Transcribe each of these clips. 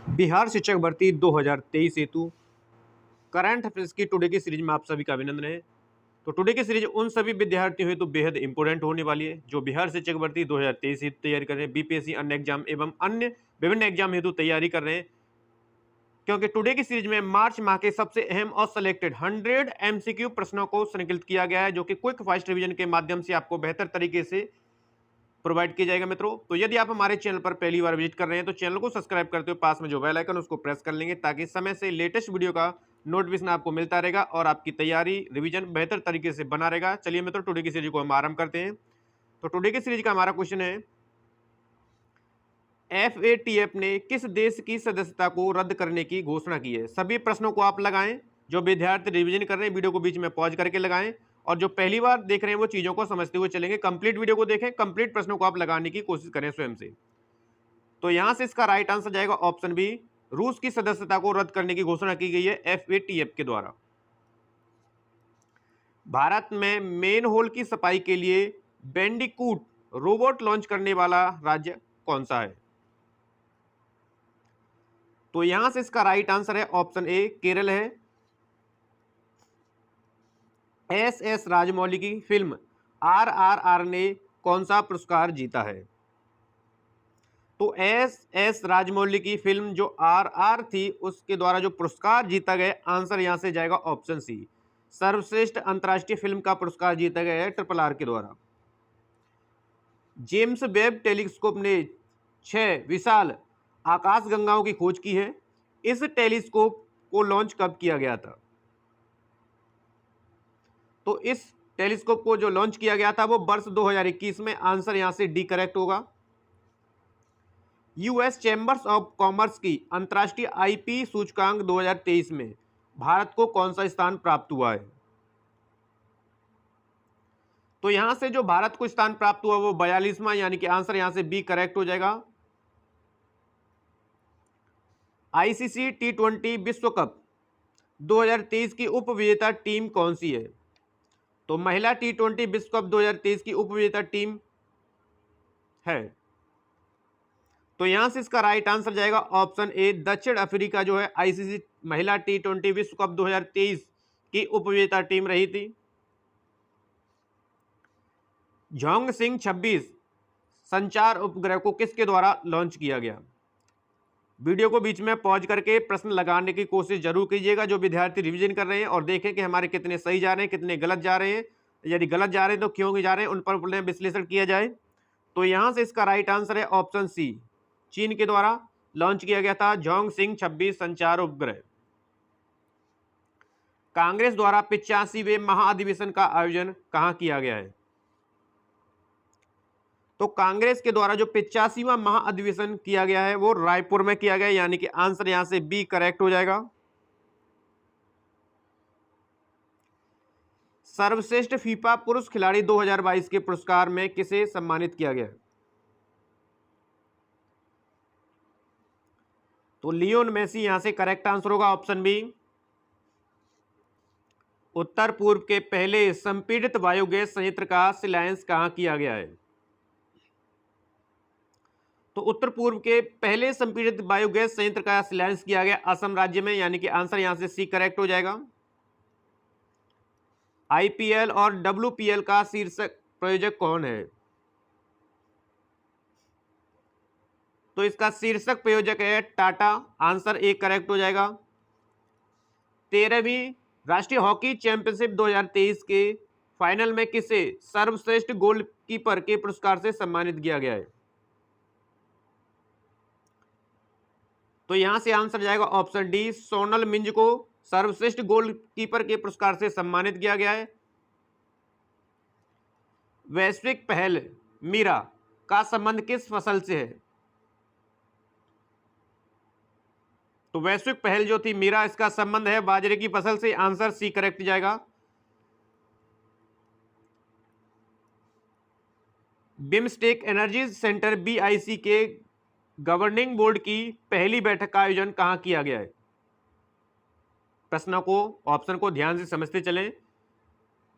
बिहार शिक्षक भर्ती 2023 हेतु करंट अफेयर्स की टुडे की सीरीज में आप सभी का अभिनंदन है। तो टुडे की सीरीज उन सभी विद्यार्थियों हेतु बेहद इंपॉर्टेंट होने वाली है जो बिहार शिक्षक भर्ती 2023 हेतु तैयारी कर रहे हैं, बीपीएससी अन्य एग्जाम एवं अन्य विभिन्न एग्जाम हेतु तैयारी कर रहे हैं। क्योंकि टुडे की सीरीज में मार्च माह के सबसे अहम और सिलेक्टेड 100 एमसीक्यू प्रश्नों को संकलित किया गया है, जो कि क्विक फास्ट रिवीजन के माध्यम से आपको बेहतर तरीके से प्रोवाइड किया जाएगा। मित्रों, तो यदि आप हमारे चैनल पर पहली बार विजिट कर रहे हैं तो चैनल को सब्सक्राइब करते हुए पास में जो बेल आइकन उसको प्रेस कर लेंगे, ताकि समय से लेटेस्ट वीडियो का नोटिफिकेशन आपको मिलता रहेगा और आपकी तैयारी रिवीजन बेहतर तरीके से बना रहेगा। चलिए मित्रों, टुडे की सीरीज को हम आरंभ करते हैं। तो टुडे की सीरीज का हमारा क्वेश्चन है, FATF ने किस देश की सदस्यता को रद्द करने की घोषणा की है। सभी प्रश्नों को आप लगाएं, जो विद्यार्थी रिवीजन कर रहे हैं वीडियो को बीच में पॉज करके लगाएं, और जो पहली बार देख रहे हैं वो चीजों को समझते हुए चलेंगे। कंप्लीट वीडियो को देखें, कंप्लीट प्रश्नों को आप लगाने की कोशिश करें स्वयं से। तो यहां से इसका राइट आंसर जाएगा ऑप्शन बी, रूस की सदस्यता को रद्द करने की घोषणा की गई है FATF के द्वारा। भारत में मेन होल की सफाई के लिए बैंडिकूट रोबोट लॉन्च करने वाला राज्य कौन सा है। तो यहां से इसका राइट आंसर है ऑप्शन ए, केरल है। एस राजमौली की फिल्म RRR ने कौन सा पुरस्कार जीता है। तो एस राजमौली की फिल्म जो RR थी उसके द्वारा जो पुरस्कार जीता गया, आंसर यहां से जाएगा ऑप्शन सी, सर्वश्रेष्ठ अंतर्राष्ट्रीय फिल्म का पुरस्कार जीता गया है RRR के द्वारा। जेम्स वेब टेलीस्कोप ने 6 विशाल आकाशगंगाओं की खोज की है। इस टेलीस्कोप को लॉन्च कब किया गया था। तो इस टेलीस्कोप को जो लॉन्च किया गया था वो वर्ष 2021 में, आंसर यहां से डी करेक्ट होगा। यूएस चैम्बर्स ऑफ कॉमर्स की अंतर्राष्ट्रीय आईपी सूचकांक 2023 में भारत को कौन सा स्थान प्राप्त हुआ है। तो यहां से जो भारत को स्थान प्राप्त हुआ वो 42वां, यानी कि आंसर यहां से बी करेक्ट हो जाएगा। आईसीसी T20 विश्व कप 2023 की उपविजेता टीम कौन सी है। तो महिला T20 विश्व कप 2023 की उपविजेता टीम है। तो यहां से इसका राइट आंसर जाएगा ऑप्शन ए, दक्षिण अफ्रीका जो है आईसीसी महिला T20 विश्व कप 2023 की उपविजेता टीम रही थी। झोंग सिंह 26 संचार उपग्रह को किसके द्वारा लॉन्च किया गया। वीडियो को बीच में पॉज करके प्रश्न लगाने की कोशिश जरूर कीजिएगा, जो विद्यार्थी रिवीजन कर रहे हैं, और देखें कि हमारे कितने सही जा रहे हैं, कितने गलत जा रहे हैं। यदि गलत जा रहे हैं तो क्यों जा रहे हैं, उन पर विश्लेषण किया जाए। तो यहां से इसका राइट आंसर है ऑप्शन सी, चीन के द्वारा लॉन्च किया गया था झोंग सिंह 26 संचार उपग्रह। कांग्रेस द्वारा 85वें महाअधिवेशन का आयोजन कहां किया गया है। तो कांग्रेस के द्वारा जो 85वां महाअधिवेशन किया गया है वो रायपुर में किया गया है, यानी कि आंसर यहां से बी करेक्ट हो जाएगा। सर्वश्रेष्ठ फीफा पुरुष खिलाड़ी 2022 के पुरस्कार में किसे सम्मानित किया गया। तो लियोन मेसी यहां से करेक्ट आंसर होगा ऑप्शन बी। उत्तर पूर्व के पहले संपीड़ित बायोगैस संयंत्र का शिलान्यास कहां किया गया है। तो उत्तर पूर्व के पहले संपीड़ित बायोगैस संयंत्र का शिलान्यास किया गया असम राज्य में, यानी कि आंसर यहां से सी करेक्ट हो जाएगा। आईपीएल और डब्ल्यूपीएल का शीर्षक प्रायोजक कौन है। तो इसका शीर्षक प्रायोजक है टाटा, आंसर ए करेक्ट हो जाएगा। 13वीं राष्ट्रीय हॉकी चैंपियनशिप 2023 के फाइनल में किसे सर्वश्रेष्ठ गोलकीपर के पुरस्कार से सम्मानित किया गया है। तो यहां से आंसर जाएगा ऑप्शन डी, सोनल मिंज को सर्वश्रेष्ठ गोलकीपर के पुरस्कार से सम्मानित किया गया है। वैश्विक पहल मीरा का संबंध किस फसल से है। तो वैश्विक पहल जो थी मीरा, इसका संबंध है बाजरे की फसल से, आंसर सी करेक्ट जाएगा। बिम्स्टेक एनर्जी सेंटर BIC के गवर्निंग बोर्ड की पहली बैठक का आयोजन कहां किया गया है। प्रश्नों को, ऑप्शन को ध्यान से समझते चलें,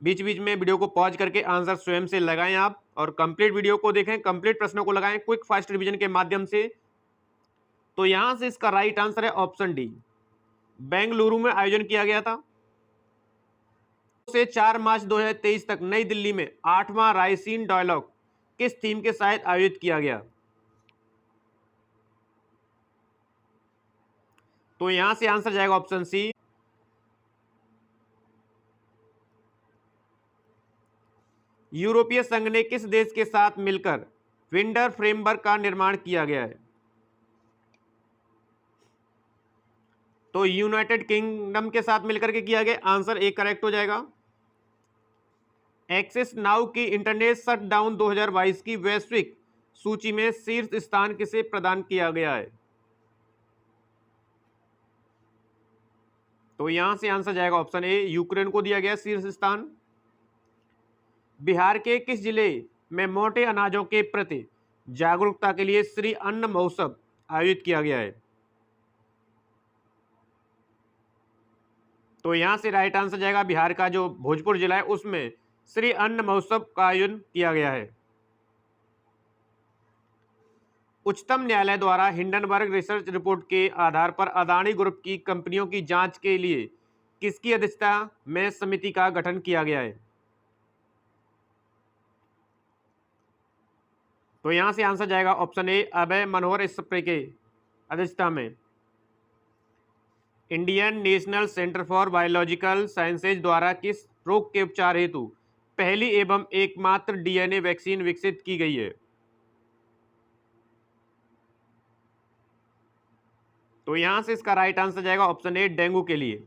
बीच बीच में वीडियो को पॉज करके आंसर स्वयं से लगाएं आप, और कंप्लीट वीडियो को देखें, कंप्लीट प्रश्नों को लगाएं क्विक फास्ट रिवीजन के माध्यम से। तो यहां से इसका राइट आंसर है ऑप्शन डी, बेंगलुरु में आयोजन किया गया था। से 4 मार्च 2023 तक नई दिल्ली में 8वां रायसीन डायलॉग किस थीम के साथ आयोजित किया गया? तो यहां से आंसर जाएगा ऑप्शन सी, यूरोपीय संघ ने किस देश के साथ मिलकर विंडर फ्रेमवर्क का निर्माण किया गया है? तो यूनाइटेड किंगडम के साथ मिलकर के किया गया, आंसर ए करेक्ट हो जाएगा। एक्सेस नाउ की इंटरनेट शटडाउन 2022 की वैश्विक सूची में शीर्ष स्थान किसे प्रदान किया गया है? तो यहां से आंसर जाएगा ऑप्शन ए, यूक्रेन को दिया गया शीर्ष स्थान। बिहार के किस जिले में मोटे अनाजों के प्रति जागरूकता के लिए श्री अन्न महोत्सव आयोजित किया गया है? तो यहां से राइट आंसर जाएगा बिहार का जो भोजपुर जिला है उसमें श्री अन्न महोत्सव का आयोजन किया गया है। उच्चतम न्यायालय द्वारा हिंडनबर्ग रिसर्च रिपोर्ट के आधार पर अदानी ग्रुप की कंपनियों की जांच के लिए किसकी अध्यक्षता में समिति का गठन किया गया है? तो यहां से आंसर जाएगा option A, Abhay Manohar spray के अध्यक्षता में। Indian national centre for biological sciences द्वारा किस रोग के उपचार हेतु पहली एवं एकमात्र डीएनए वैक्सीन विकसित की गई है? तो यहां से इसका राइट आंसर जाएगा ऑप्शन ए, डेंगू के लिए।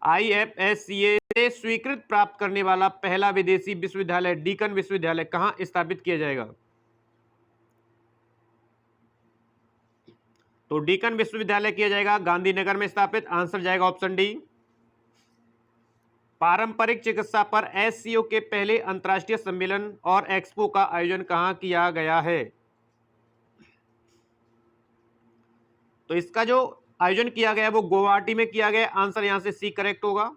IFSCA से स्वीकृत प्राप्त करने वाला पहला विदेशी विश्वविद्यालय डीकन विश्वविद्यालय कहां स्थापित किया जाएगा? तो डीकन विश्वविद्यालय किया जाएगा गांधीनगर में स्थापित, आंसर जाएगा ऑप्शन डी। पारंपरिक चिकित्सा पर SCO के पहले अंतर्राष्ट्रीय सम्मेलन और एक्सपो का आयोजन कहां किया गया है? तो इसका जो आयोजन किया गया वो गुवाहाटी में किया गया, आंसर यहां से सी करेक्ट होगा।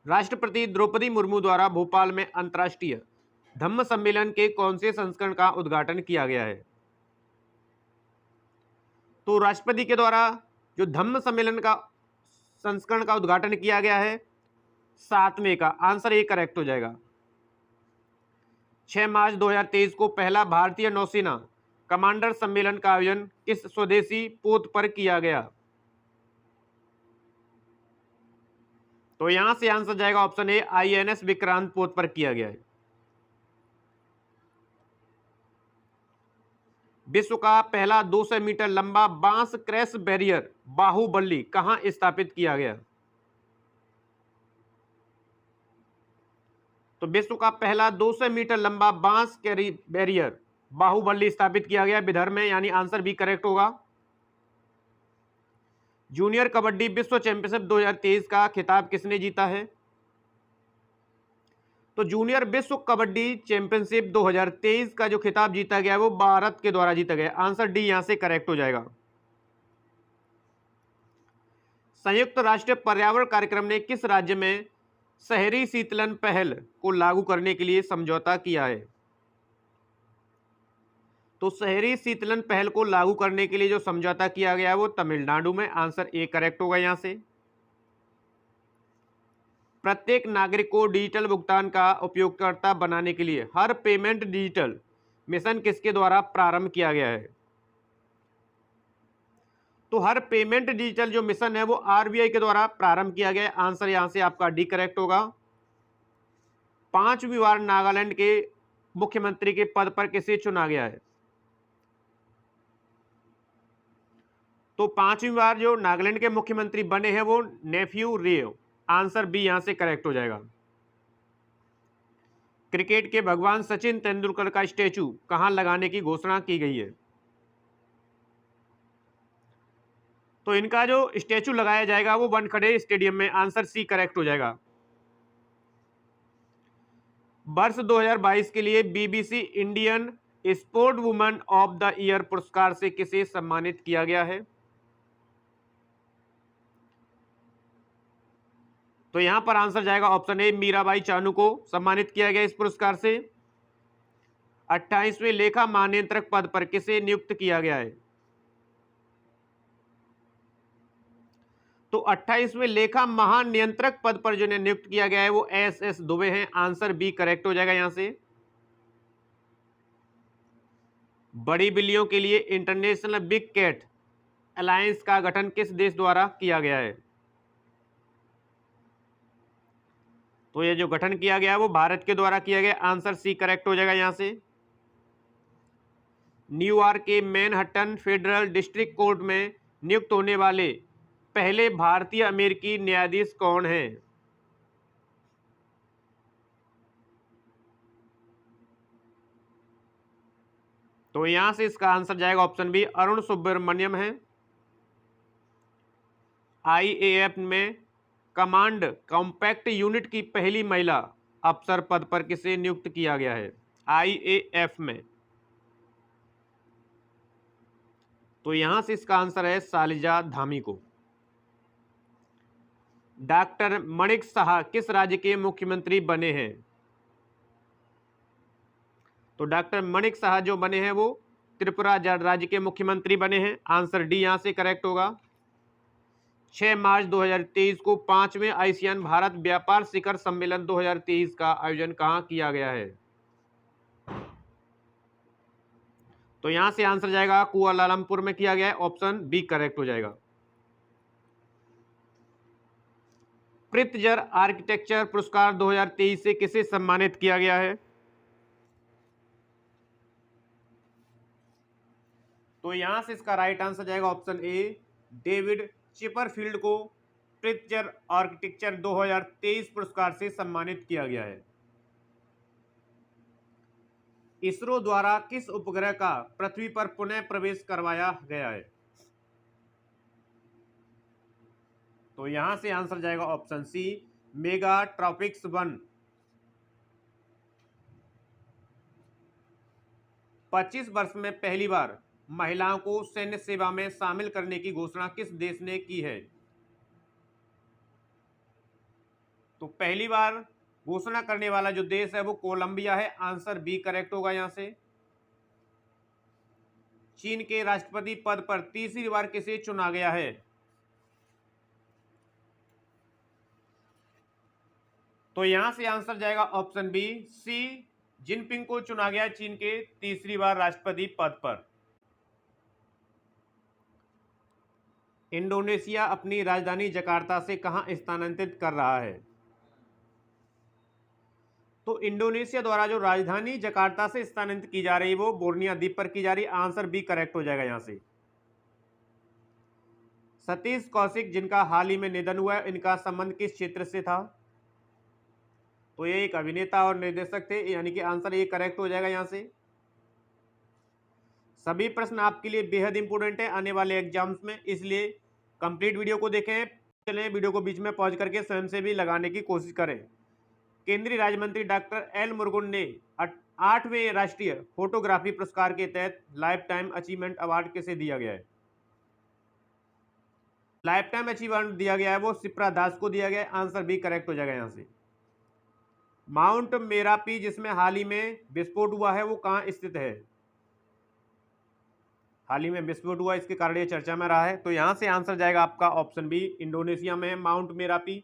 राष्ट्रपति द्रौपदी मुर्मू द्वारा भोपाल में अंतर्राष्ट्रीय धम्म सम्मेलन के कौन से संस्करण का उद्घाटन किया गया है? तो राष्ट्रपति के द्वारा जो धम्म सम्मेलन का संस्करण का उद्घाटन किया गया है 7वें का, आंसर ए करेक्ट हो जाएगा। 6 मार्च 2023 को पहला भारतीय नौसेना कमांडर सम्मेलन का आयोजन किस स्वदेशी पोत पर किया गया? तो यहां से आंसर जाएगा ऑप्शन ए, INS विक्रांत पोत पर किया गया है। विश्व का पहला 200 मीटर लंबा बांस क्रैश बैरियर बाहुबली कहां स्थापित किया गया? तो विश्व का पहला 200 मीटर लंबा बांस बैरियर बाहुबली स्थापित किया गया विदर्भ में, यानी आंसर भी करेक्ट होगा। जूनियर कबड्डी विश्व चैंपियनशिप 2023 का खिताब किसने जीता है? तो जूनियर विश्व कबड्डी चैंपियनशिप 2023 का जो खिताब जीता गया है वो भारत के द्वारा जीता गया, आंसर डी यहां से करेक्ट हो जाएगा। संयुक्त राष्ट्र पर्यावरण कार्यक्रम ने किस राज्य में शहरी शीतलन पहल को लागू करने के लिए समझौता किया है? तो शहरी शीतलन पहल को लागू करने के लिए जो समझौता किया गया है वो तमिलनाडु में, आंसर ए करेक्ट होगा यहां से। प्रत्येक नागरिक को डिजिटल भुगतान का उपयोगकर्ता बनाने के लिए हर पेमेंट डिजिटल मिशन किसके द्वारा प्रारंभ किया गया है? तो हर पेमेंट डिजिटल जो मिशन है वो RBI के द्वारा प्रारंभ किया गया है, आंसर यहां से आपका डी करेक्ट होगा। 5वीं बार नागालैंड के मुख्यमंत्री के पद पर किसे चुना गया है? तो 5वीं बार जो नागालैंड के मुख्यमंत्री बने हैं वो नेफ्यू रियो, आंसर बी यहां से करेक्ट हो जाएगा। क्रिकेट के भगवान सचिन तेंदुलकर का स्टैचू कहां लगाने की घोषणा की गई है? तो इनका जो स्टैचू लगाया जाएगा वो वानखेड़े स्टेडियम में, आंसर सी करेक्ट हो जाएगा। वर्ष 2022 के लिए BBC Indian sport woman of the year पुरस्कार से किसे सम्मानित किया गया है? तो यहां पर आंसर जाएगा ऑप्शन ए, मीराबाई चानू को सम्मानित किया गया इस पुरस्कार से। 28वें लेखा महानियंत्रक पद पर किसे नियुक्त किया गया है? तो 28वें लेखा महानियंत्रक पद पर जिन्हें नियुक्त किया गया है वो एस दुबे हैं। आंसर बी करेक्ट हो जाएगा यहां से। बड़ी बिल्लियों के लिए इंटरनेशनल बिग कैट अलायंस का गठन किस देश द्वारा किया गया है? तो ये जो गठन किया गया है वो भारत के द्वारा किया गया। आंसर सी करेक्ट हो जाएगा यहां से। न्यूयॉर्क के मैनहट्टन फेडरल डिस्ट्रिक्ट कोर्ट में नियुक्त होने वाले पहले भारतीय अमेरिकी न्यायाधीश कौन हैं? तो यहां से इसका आंसर जाएगा ऑप्शन बी, अरुण सुब्रमण्यम है। आईएएफ में कमांड कॉम्पैक्ट यूनिट की पहली महिला अफसर पद पर किसे नियुक्त किया गया है आईएएफ में? तो यहां से इसका आंसर है शालिजा धामी को। डॉक्टर मणिक साहा किस राज्य के मुख्यमंत्री बने हैं? तो डॉक्टर मणिक साहा जो बने हैं वो त्रिपुरा राज्य के मुख्यमंत्री बने हैं। आंसर डी यहां से करेक्ट होगा। 6 मार्च 2023 को 5वें आसियान भारत व्यापार शिखर सम्मेलन 2023 का आयोजन कहां किया गया है? तो यहां से आंसर जाएगा कुआलालंपुर में किया गया है। ऑप्शन बी करेक्ट हो जाएगा। प्रित्जर आर्किटेक्चर पुरस्कार 2023 से किसे सम्मानित किया गया है? तो यहां से इसका राइट आंसर जाएगा ऑप्शन ए, डेविड चिपरफील्ड को प्रित्जर आर्किटेक्चर 2023 पुरस्कार से सम्मानित किया गया है। इसरो द्वारा किस उपग्रह का पृथ्वी पर पुनः प्रवेश करवाया गया है? तो यहां से आंसर जाएगा ऑप्शन सी, मेगा ट्रॉपिक्स 1। 25 वर्ष में पहली बार महिलाओं को सैन्य सेवा में शामिल करने की घोषणा किस देश ने की है? तो पहली बार घोषणा करने वाला जो देश है वो कोलंबिया है। आंसर बी करेक्ट होगा यहां से। चीन के राष्ट्रपति पद पर तीसरी बार किसे चुना गया है? तो यहां से आंसर जाएगा ऑप्शन बी, सी जिनपिंग को चुना गया चीन के तीसरी बार राष्ट्रपति पद पर। इंडोनेशिया अपनी राजधानी जकार्ता से कहां स्थानांतरित कर रहा है? तो इंडोनेशिया द्वारा जो राजधानी जकार्ता से स्थानांतरित की जा रही है वो बोर्निया द्वीप पर की जा रही है। आंसर बी करेक्ट हो जाएगा यहां से। सतीश कौशिक जिनका हाल ही में निधन हुआ है, इनका संबंध किस क्षेत्र से था? तो ये एक अभिनेता और निर्देशक थे, यानी कि आंसर ए करेक्ट हो जाएगा यहां से। सभी प्रश्न आपके लिए बेहद इंपॉर्टेंट है आने वाले एग्जाम्स में, इसलिए कंप्लीट वीडियो को देखें। चलें वीडियो को बीच में पॉज करके स्वयं से भी लगाने की कोशिश करें। केंद्रीय राज्य मंत्री डॉक्टर एल मुरुगन ने 8वें राष्ट्रीय फोटोग्राफी पुरस्कार के तहत लाइफ टाइम अचीवमेंट अवार्ड किसे दिया गया है? लाइफ टाइम अचीवमेंट दिया गया है वो शिप्रा दास को दिया गया है। आंसर बी करेक्ट हो जाएगा यहां से। माउंट मेरापी जिसमें हाल ही में विस्फोट हुआ है वो कहां स्थित है? हाल ही में विस्फोट हुआ, इसके कारण ये चर्चा में रहा है। तो यहां से आंसर जाएगा आपका ऑप्शन बी, इंडोनेशिया में है माउंट मेरापी।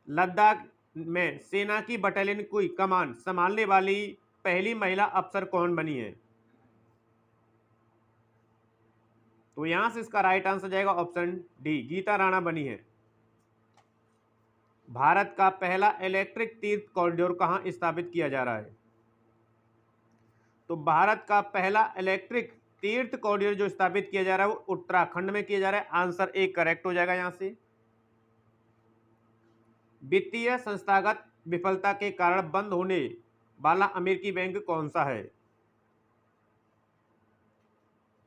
लद्दाख में सेना की बटालियन की कमान संभालने वाली पहली महिला अफसर कौन बनी है? तो यहां से इसका राइट आंसर जाएगा ऑप्शन डी, गीता राणा बनी है। भारत का पहला इलेक्ट्रिक तीर्थ कॉरिडोर कहां स्थापित किया जा रहा है? तो भारत का पहला इलेक्ट्रिक तीर्थ कॉरिडोर जो स्थापित किया जा रहा है वो उत्तराखंड में किया जा रहा है। आंसर ए करेक्ट हो जाएगा यहां से। वित्तीय संस्थागत विफलता के कारण बंद होने वाला अमेरिकी बैंक कौन सा है?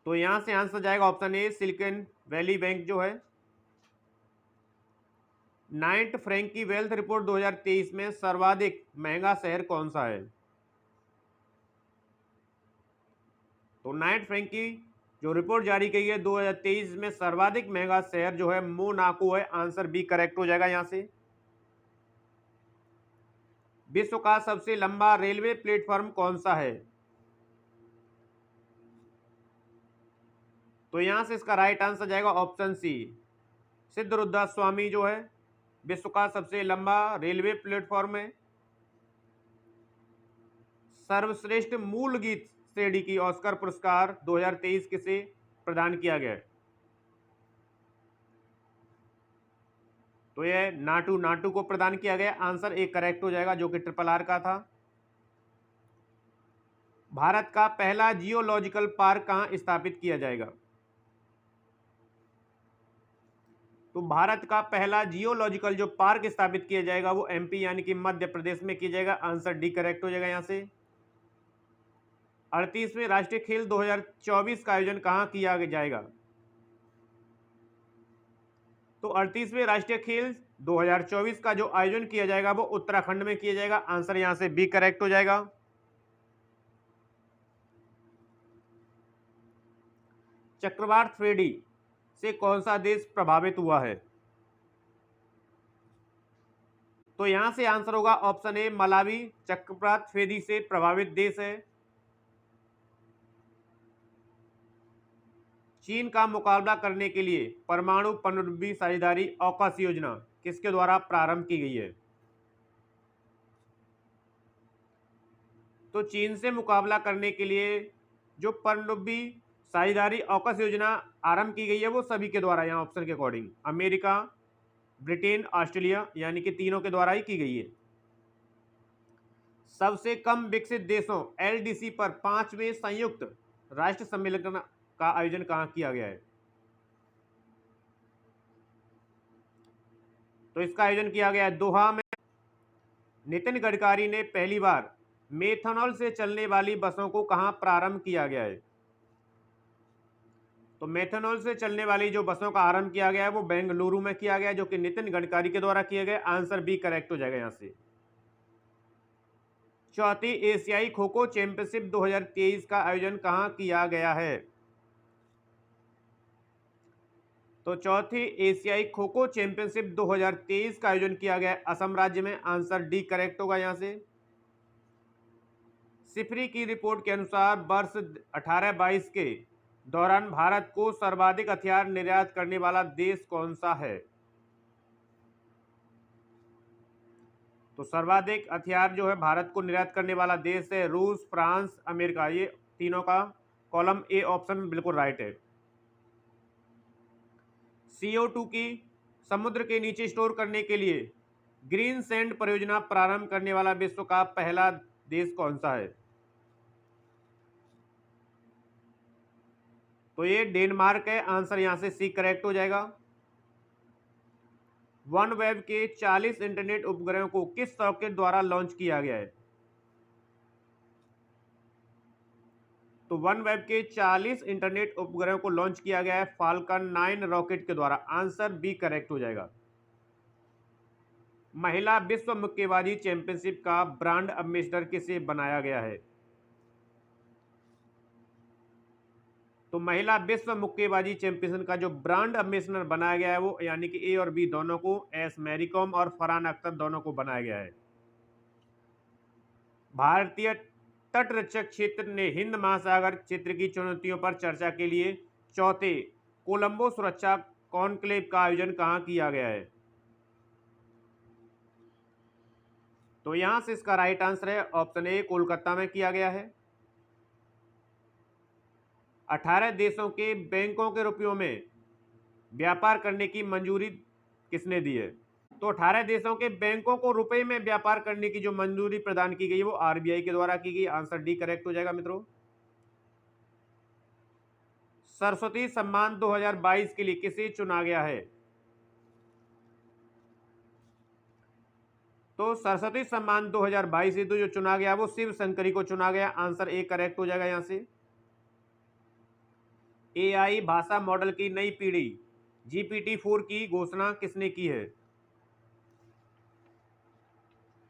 तो यहां से आंसर जाएगा option A, silicon valley bank जो है। नाइट फ्रैंकी वेल्थ रिपोर्ट 2023 में सर्वाधिक महंगा शहर कौन सा है? तो नाइट फ्रैंकी जो रिपोर्ट जारी की है 2023 में सर्वाधिक महंगा शहर जो है मोनाको है। आंसर बी करेक्ट हो जाएगा यहां से। विश्व का सबसे लंबा रेलवे प्लेटफॉर्म कौन सा है? तो यहां से इसका राइट आंसर जाएगा ऑप्शन सी, सिद्धरुद्रा स्वामी जो है विश्व का सबसे लंबा रेलवे प्लेटफॉर्म है। सर्वश्रेष्ठ मूल गीत श्रेणी की ऑस्कर पुरस्कार 2023 किसे प्रदान किया गया है? तो यह नाटू नाटू को प्रदान किया गया। आंसर एक करेक्ट हो जाएगा जो कि RRR का था। भारत का पहला जियोलॉजिकल पार्क कहां स्थापित किया जाएगा? तो भारत का पहला जियोलॉजिकल जो पार्क स्थापित किया जाएगा वो MP यानी कि मध्य प्रदेश में किया जाएगा। आंसर डी करेक्ट हो जाएगा यहां से। 38वें राष्ट्रीय खेल 2024 का आयोजन कहां किया जाएगा? तो 38वें राष्ट्रीय खेल 2024 का जो आयोजन किया जाएगा वो उत्तराखंड में किया जाएगा। आंसर यहां से बी करेक्ट हो जाएगा। चक्रवात फ्रेडी से कौन सा देश प्रभावित हुआ है? तो यहां से आंसर होगा ऑप्शन ए मलावी चक्रवात फ्रेडी से प्रभावित देश है। चीन का मुकाबला करने के लिए परमाणु पनडुब्बी साझेदारी ऑकस योजना किसके द्वारा प्रारंभ की गई है? तो चीन से मुकाबला करने के लिए जो पनडुब्बी साझेदारी ऑकस योजना आरंभ की गई है वो सभी के द्वारा, यहाँ ऑप्शन के अकॉर्डिंग अमेरिका, ब्रिटेन, ऑस्ट्रेलिया यानी कि तीनों के द्वारा ही की गई है। सबसे कम विकसित देशों LDC पर 5वें संयुक्त राष्ट्र सम्मेलन का आयोजन कहां किया गया है? तो इसका आयोजन किया गया है दोहा में। नितिन गडकरी ने पहली बार मेथनॉल से चलने वाली बसों को कहां प्रारंभ किया गया है? तो मेथनॉल से चलने वाली जो बसों का आरंभ किया गया है वो बेंगलुरु में किया गया जो कि नितिन गडकरी के द्वारा किया गया। आंसर बी करेक्ट हो जाएगा यहां से। चौथी एशियाई खो खो चैंपियनशिप 2023 का आयोजन कहां किया गया है? तो चौथी एशियाई खो खो चैंपियनशिप 2023 का आयोजन किया गया असम राज्य में। आंसर डी करेक्ट होगा यहां से। सिफरी की रिपोर्ट के अनुसार वर्ष 18-22 के दौरान भारत को सर्वाधिक हथियार निर्यात करने वाला देश कौन सा है? तो सर्वाधिक हथियार जो है भारत को निर्यात करने वाला देश है रूस, फ्रांस, अमेरिका। ये तीनों का कॉलम ए ऑप्शन बिल्कुल राइट है। CO2 की समुद्र के नीचे स्टोर करने के लिए ग्रीन सैंड परियोजना प्रारंभ करने वाला विश्व का पहला देश कौन सा है? तो ये डेनमार्क है। आंसर यहां से सी करेक्ट हो जाएगा। वन वेब के 40 इंटरनेट उपग्रहों को किस रॉकेट द्वारा लॉन्च किया गया है? तो वन वेब के 40 इंटरनेट उपग्रहों को लॉन्च किया गया है फाल्कन 9 रॉकेट के द्वारा। आंसर बी करेक्ट हो जाएगा। महिला विश्व मुक्केबाजी चैंपियनशिप का ब्रांड एम्बेसडर किसे बनाया गया है? तो महिला विश्व मुक्केबाजी चैंपियनशिप का जो ब्रांड एम्बेसडर बनाया गया है वो यानी कि ए और बी दोनों को एस मैरीकॉम और फरहान अख्तर दोनों को बनाया गया है। भारतीय तटरक्षक क्षेत्र ने हिंद महासागर क्षेत्र की चुनौतियों पर चर्चा के लिए चौथे कोलंबो सुरक्षा कॉन्क्लेव का आयोजन कहां किया गया है? तो यहां से इसका राइट आंसर है ऑप्शन ए कोलकाता में किया गया है। 18 देशों के बैंकों के रुपयों में व्यापार करने की मंजूरी किसने दी है? तो 18 देशों के बैंकों को रुपए में व्यापार करने की जो मंजूरी प्रदान की गई वो RBI के द्वारा की गई। आंसर डी करेक्ट हो जाएगा मित्रों। सरस्वती सम्मान 2022 के लिए किसे चुना गया है? तो सरस्वती सम्मान 2022 हेतु जो चुना गया वो शिव शंकरी को चुना गया। आंसर ए करेक्ट हो जाएगा यहां से। AI भाषा मॉडल की नई पीढ़ी GPT-4 की घोषणा किसने की है?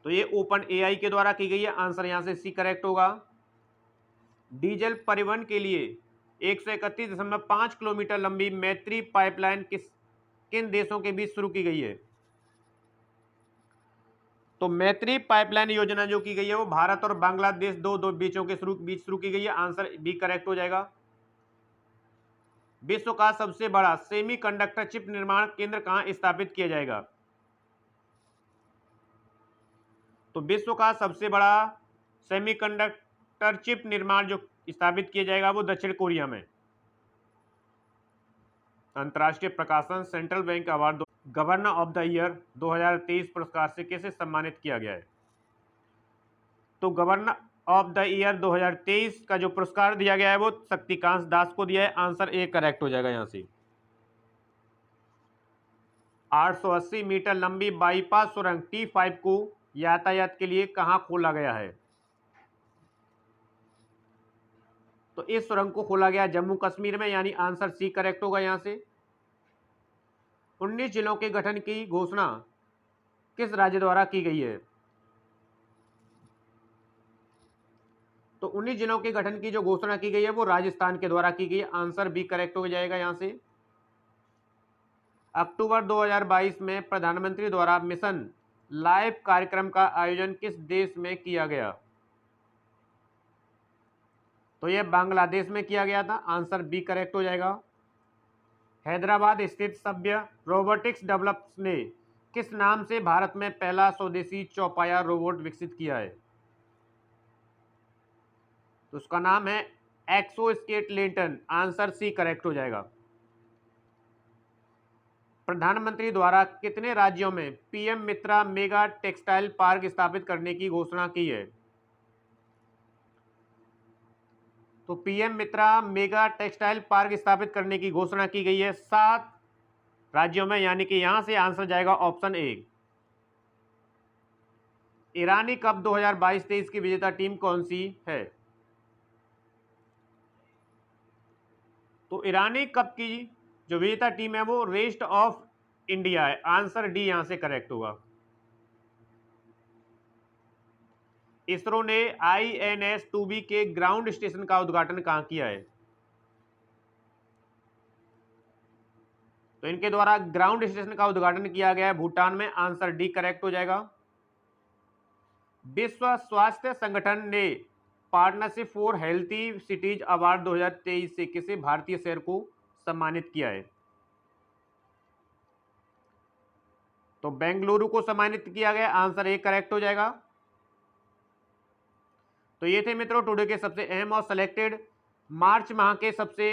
तो ये ओपन AI के द्वारा की गई है। आंसर यहां से सी करेक्ट होगा। डीजल परिवहन के लिए 131.5 किलोमीटर लंबी मैत्री पाइपलाइन किन देशों के बीच शुरू की गई है? तो मैत्री पाइपलाइन योजना जो की गई है वो भारत और बांग्लादेश दो बीचों के बीच शुरू की गई है। आंसर बी करेक्ट हो जाएगा। विश्व का सबसे बड़ा सेमीकंडक्टर चिप निर्माण केंद्र कहां स्थापित किया जाएगा? तो विश्व का सबसे बड़ा सेमीकंडक्टर चिप निर्माण जो स्थापित किया जाएगा वो दक्षिण कोरिया में। अंतर्राष्ट्रीय प्रकाशन central bank award governor of the year 2023 पुरस्कार से किसे सम्मानित किया गया है? तो गवर्नर ऑफ द ईयर 2023 का जो पुरस्कार दिया गया है वो शक्तिकांत दास को दिया है। आंसर ए करेक्ट हो जाएगा यहां से। 880 मीटर लंबी बाईपास सुरंग T5 को यातायात के लिए कहां खोला गया है? तो इस सुरंग को खोला गया जम्मू कश्मीर में, यानी आंसर सी करेक्ट होगा यहां से। 19 जिलों के गठन की घोषणा किस राज्य द्वारा की गई है? तो 19 जिलों के गठन की जो घोषणा की गई है वो राजस्थान के द्वारा की गई है। आंसर बी करेक्ट हो जाएगा यहां से। अक्टूबर 2022 में प्रधानमंत्री द्वारा मिशन लाइफ कार्यक्रम का आयोजन किस देश में किया गया? तो यह बांग्लादेश में किया गया था। आंसर बी करेक्ट हो जाएगा। हैदराबाद स्थित सभ्य रोबोटिक्स डेवलपर्स ने किस नाम से भारत में पहला स्वदेशी चौपाया रोबोट विकसित किया है? तो उसका नाम है एक्सोस्केलेटन। आंसर सी करेक्ट हो जाएगा। प्रधानमंत्री द्वारा कितने राज्यों में पीएम मित्रा मेगा टेक्सटाइल पार्क स्थापित करने की घोषणा की है? तो पीएम मित्रा मेगा टेक्सटाइल पार्क स्थापित करने की घोषणा की गई है 7 राज्यों में, यानी कि यहां से आंसर जाएगा ऑप्शन ए। ईरानी कप 2022-23 की विजेता टीम कौन सी है? तो ईरानी कप की जो विजेता टीम है वो रेस्ट ऑफ इंडिया है। आंसर डी यहां से करेक्ट होगा। इसरो ने INS-2B के ग्राउंड स्टेशन का उद्घाटन कहां किया है? तो इनके द्वारा ग्राउंड स्टेशन का उद्घाटन किया गया है भूटान में। आंसर डी करेक्ट हो जाएगा। विश्व स्वास्थ्य संगठन ने partnership for healthy cities award 2023 से किसी भारतीय शहर को सम्मानित किया है? तो बेंगलुरु को सम्मानित किया गया। आंसर ए करेक्ट हो जाएगा। तो ये थे मित्रों टुडे के सबसे अहम और सिलेक्टेड मार्च माह के सबसे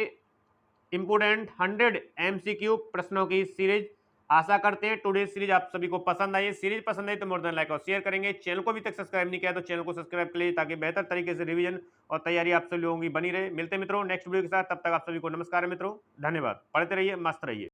इंपोर्टेंट 100 MCQ प्रश्नों की सीरीज। आशा करते हैं टुडे सीरीज आप सभी को पसंद आई। सीरीज पसंद आई तो मोर देन लाइक और शेयर करेंगे। चैनल को अभी तक सब्सक्राइब नहीं किया तो चैनल को सब्सक्राइब कर लीजिए ताकि बेहतर तरीके से रिवीजन और तैयारी आप सभी लोगों की बनी रहे। मिलते हैं मित्रों नेक्स्ट वीडियो के साथ। तब तक आप सभी को नमस्कार मित्रों, धन्यवाद। पढ़ते रहिए, मस्त रहिए।